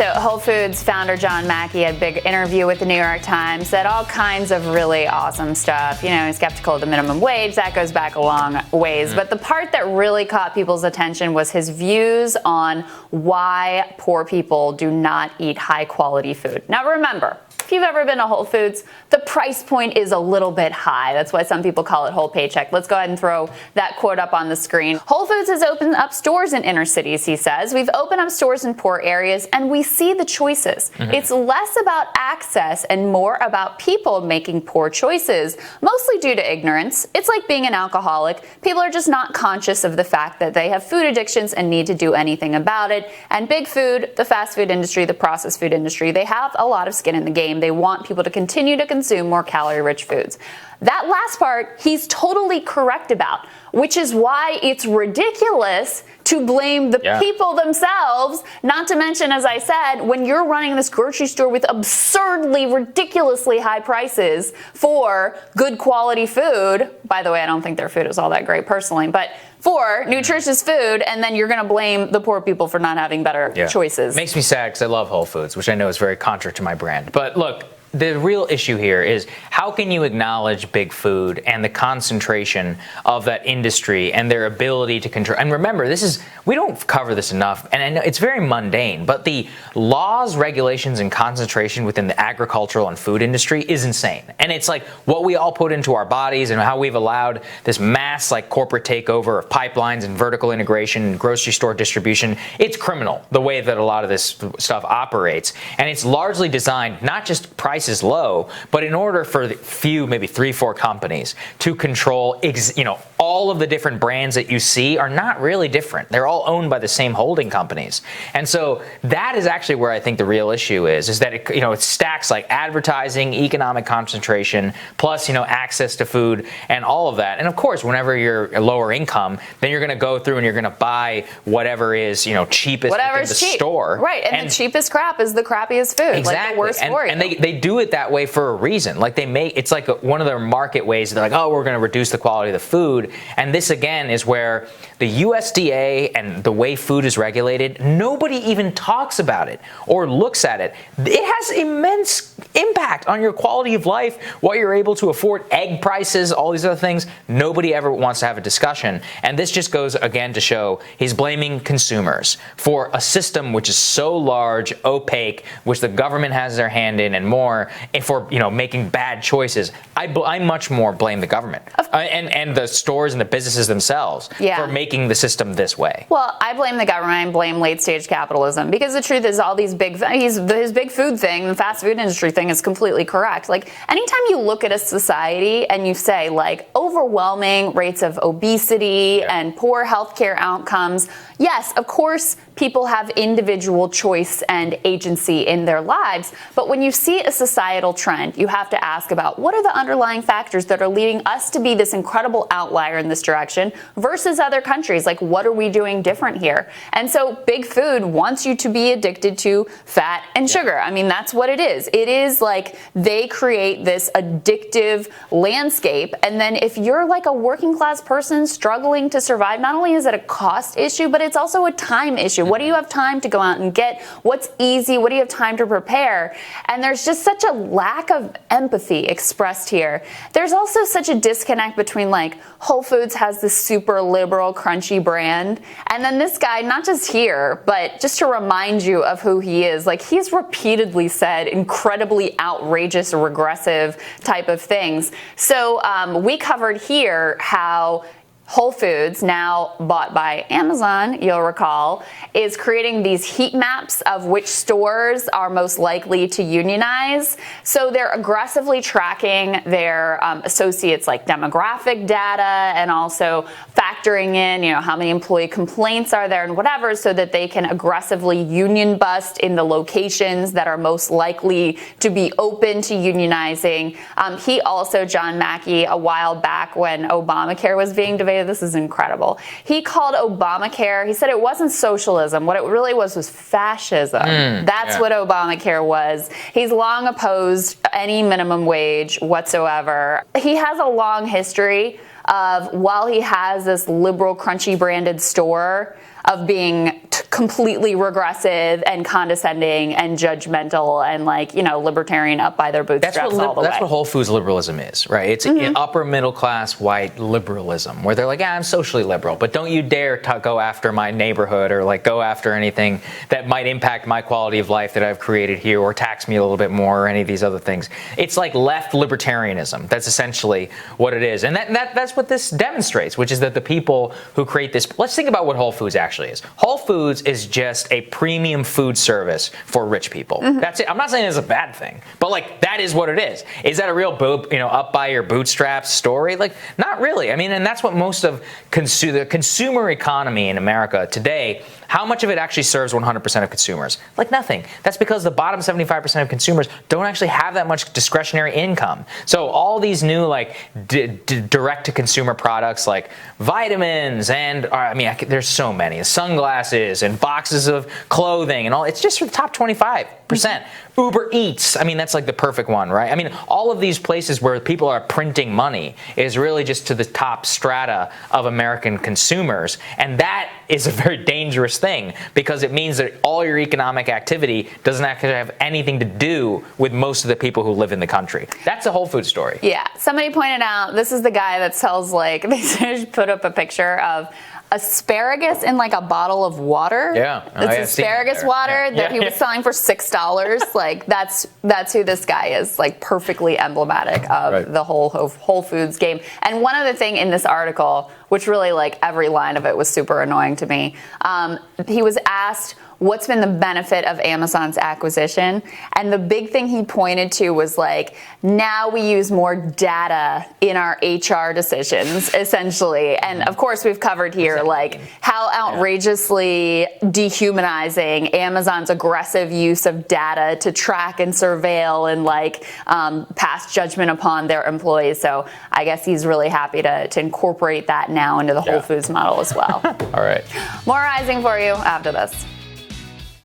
So Whole Foods founder John Mackey had a big interview with the New York Times, said all kinds of really awesome stuff. You know, he's skeptical of the minimum wage. That goes back a long ways. But the part that really caught people's attention was his views on why poor people do not eat high quality food. Now remember, if you've ever been to Whole Foods, the price point is a little bit high. That's why some people call it whole paycheck. Let's go ahead and throw that quote up on the screen. Whole Foods has opened up stores in inner cities, he says. We've opened up stores in poor areas, and we see the choices. It's less about access and more about people making poor choices, mostly due to ignorance. It's like being an alcoholic. People are just not conscious of the fact that they have food addictions and need to do anything about it. And big food, the fast food industry, the processed food industry, they have a lot of skin in the game. They want people to continue to consume more calorie-rich foods. That last part, he's totally correct about, which is why it's ridiculous to blame the people themselves, not to mention, as I said, when you're running this grocery store with absurdly, ridiculously high prices for good quality food. By the way, I don't think their food is all that great personally, but for nutritious food, and then you're going to blame the poor people for not having better choices. Makes me sad because I love Whole Foods, which I know is very contrary to my brand. But look, the real issue here is how can you acknowledge big food and the concentration of that industry and their ability to control? And remember, we don't cover this enough, and I know it's very mundane, but the laws, regulations, and concentration within the agricultural and food industry is insane. And it's like what we all put into our bodies and how we've allowed this mass like corporate takeover of pipelines and vertical integration and grocery store distribution. It's criminal the way that a lot of this stuff operates. And it's largely designed not just price is low, but in order for the few, maybe 3-4 companies to control, all of the different brands that you see are not really different. They're all owned by the same holding companies. And so that is actually where I think the real issue is that it stacks like advertising, economic concentration, plus, access to food and all of that. And of course, whenever you're a lower income, then you're going to go through and you're going to buy whatever is, cheapest within the store. Right. And the cheapest crap is the crappiest food. Exactly. Like the worst for you. And they do it that way for a reason. Like it's like one of their market ways. They're like, oh, we're going to reduce the quality of the food. And this again is where the USDA and the way food is regulated, nobody even talks about it or looks at it. It has immense impact on your quality of life, what you're able to afford, egg prices, all these other things. Nobody ever wants to have a discussion. And this just goes again to show he's blaming consumers for a system which is so large, opaque, which the government has their hand in and more, and for making bad choices. I much more blame the government and the stores and the businesses themselves for making the system this way. Well, I blame the government and blame late stage capitalism, because the truth is all these his big food thing, the fast food industry thing is completely correct. Like anytime you look at a society and you say like overwhelming rates of obesity and poor healthcare outcomes, yes, of course, people have individual choice and agency in their lives. But when you see a societal trend, you have to ask about what are the underlying factors that are leading us to be this incredible outlier in this direction versus other countries. Like, what are we doing different here? And so big food wants you to be addicted to fat and sugar. I mean, that's what it is. It is like they create this addictive landscape. And then if you're like a working class person struggling to survive, not only is it a cost issue, but it's also a time issue. What do you have time to go out and get? What's easy? What do you have time to prepare? And there's just such a lack of empathy expressed here. There's also such a disconnect between like Whole Foods has this super liberal, crunchy brand. And then this guy, not just here, but just to remind you of who he is, like he's repeatedly said incredibly outrageous, regressive type of things. So we covered here how Whole Foods, now bought by Amazon, you'll recall, is creating these heat maps of which stores are most likely to unionize. So they're aggressively tracking their associates' like demographic data and also factoring in, how many employee complaints are there and whatever, so that they can aggressively union bust in the locations that are most likely to be open to unionizing. He also, John Mackey, a while back when Obamacare was being debated, this is incredible. He called Obamacare, he said it wasn't socialism. What it really was fascism. That's what Obamacare was. He's long opposed any minimum wage whatsoever. He has a long history of, while he has this liberal, crunchy branded store, of being completely regressive and condescending and judgmental and like, libertarian up by their bootstraps all the way. That's what Whole Foods liberalism is, right? It's upper middle class white liberalism where they're like, I'm socially liberal, but don't you dare go after my neighborhood or like go after anything that might impact my quality of life that I've created here or tax me a little bit more or any of these other things. It's like left libertarianism. That's essentially what it is. And that's what this demonstrates, which is that the people who create this, let's think about what Whole Foods actually is. Whole Foods is just a premium food service for rich people. That's it. I'm not saying it's a bad thing, but like that is what it is. Is that a real up by your bootstraps story? Like not really. I mean, and that's what most of the consumer economy in America today, how much of it actually serves 100% of consumers? Like nothing. That's because the bottom 75% of consumers don't actually have that much discretionary income. So all these new like direct-to-consumer products like vitamins and there's so many sunglasses and boxes of clothing and all. It's just for the top 25%. Uber Eats. I mean, that's like the perfect one, right? I mean, all of these places where people are printing money is really just to the top strata of American consumers. And that is a very dangerous thing because it means that all your economic activity doesn't actually have anything to do with most of the people who live in the country. That's a Whole Foods story. Yeah. Somebody pointed out, this is the guy that sells like, they put up a picture of asparagus in like a bottle of water. Yeah. It's asparagus water that he was selling for $6. Like that's who this guy is. Like perfectly emblematic of the whole Whole Foods game. And one other thing in this article, which really like every line of it was super annoying to me. He was asked, what's been the benefit of Amazon's acquisition? And the big thing he pointed to was like, now we use more data in our HR decisions, essentially. And of course, we've covered here like how outrageously dehumanizing Amazon's aggressive use of data to track and surveil and like pass judgment upon their employees. So I guess he's really happy to incorporate that now into the Whole Foods model as well. All right. More rising for you after this.